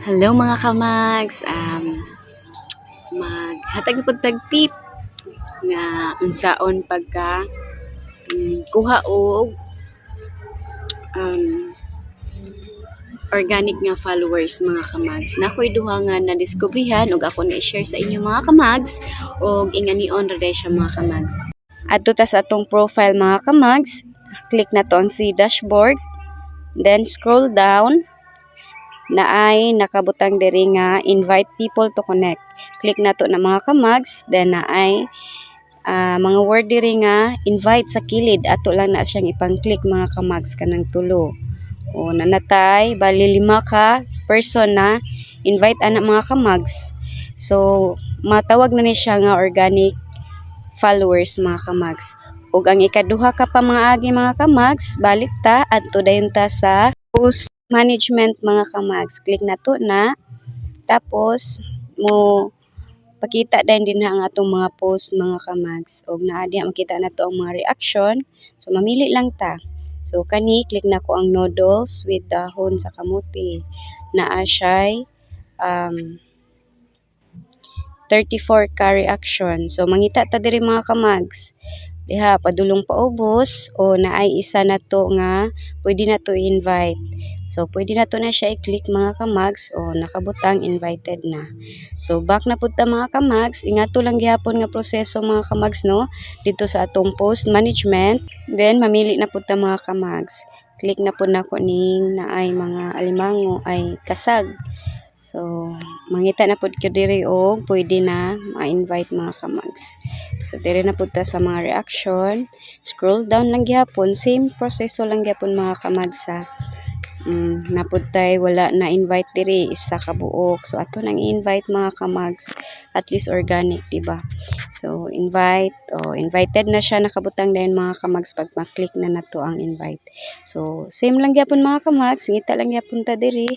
Hello mga kamags, maghatag po tag tip nga unsaon pagka kuha og organic nga followers mga kamags. Nakoy duha nga nadiskubrihan ug ako na i-share sa inyo mga kamags ug inganion ra siya mga kamags. Adto ta sa atong profile mga kamags, click na to ang si dashboard, then scroll down na ay nakabutang diri nga invite people to connect. Click na to na mga kamags, then na ay mga word diri nga invite sa kilid, ato lang na siyang ipang-click mga kamags kanang tulo. O nanatay bali 5 ka person na invite ana mga kamags. So matawag na ni siya nga organic followers mga kamags. Ug ang ikaduha ka pa mga agi mga kamags, balik ta adto dayon ta sa post management mga kamags. Click na to na. Tapos mo pakita din ang atong mga post mga kamags. Og naa diha makita na to ang mga reaction. So mamili lang ta. So kani click na ko ang noodles with dahon sa kamuti. Naa siya 34 ka reaction. So mangita ta diri mga kamags. Diha padulong paubos o naay isa na to nga pwede na to invite. So pwede na to na siya i-click mga kamags o nakabutang invited na. So back na pud ta mga kamags, ingato lang gihapon nga proseso mga kamags no dito sa atong post management. Then mamili na pud ta mga kamags. Click na pud nako ning naay mga alimango ay kasag. So, mangita na pud ko diri og pwede na ma-invite mga kamags. So, diri na pud ta sa mga reaction. Scroll down lang gyapon, same proseso lang gyapon mga kamags sa napud tay wala na invite diri isa ka buok. So, ato nang i-invite mga kamags, at least organic, diba? So, invite, invited na siya nakabutang dayon mga kamags pag ma-click na nato ang invite. So, same lang gyapon mga kamags, ngita lang gyapon ta diri.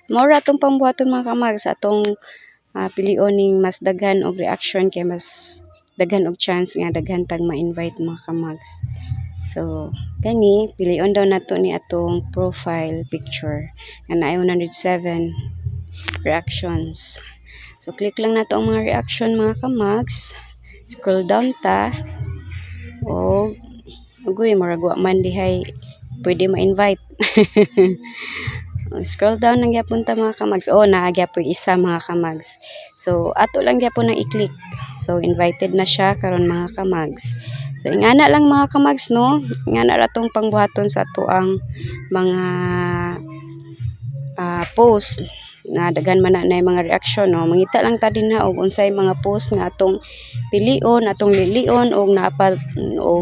Mao ra atong pambuhaton mga kamags, atong pilion ning mas daghan og reaction kay mas daghan og chance nga daghan tag ma-invite mga kamags. So, kani pilion daw nato ni atong profile picture nga naay 107 reactions. So, click lang nato ang mga reaction mga kamags. Scroll down ta. O, ugoy, maragwa man dihay pwede ma-invite. Scroll down lang gyapon ta mga kamags. O, naagyapoy isa mga kamags. So, ato lang gyapon nang i-click. So, invited na siya karon mga kamags. So, ingana lang mga kamags, no? Ingana ra tong pangbuhaton sa ato ang mga post na daghan man na mga reaction, no? Mangita lang ta dinha og unsay mga post nga atong pilion, atong lilion og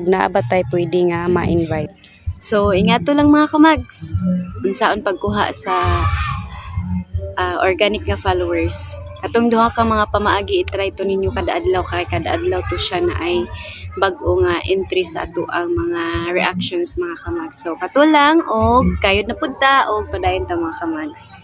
naabatay pwede nga ma-invite. So, ingato lang mga kamags. Unsaon pagkuha sa organic nga followers. Katong duha ka mga pamaagi, i-try to ninyo kada adlaw kay kada adlaw to siya na ay bag-o nga entry sa ato ang mga reactions mga kamags. So, katulang og kayod na pud ta og padayon ta mga kamags.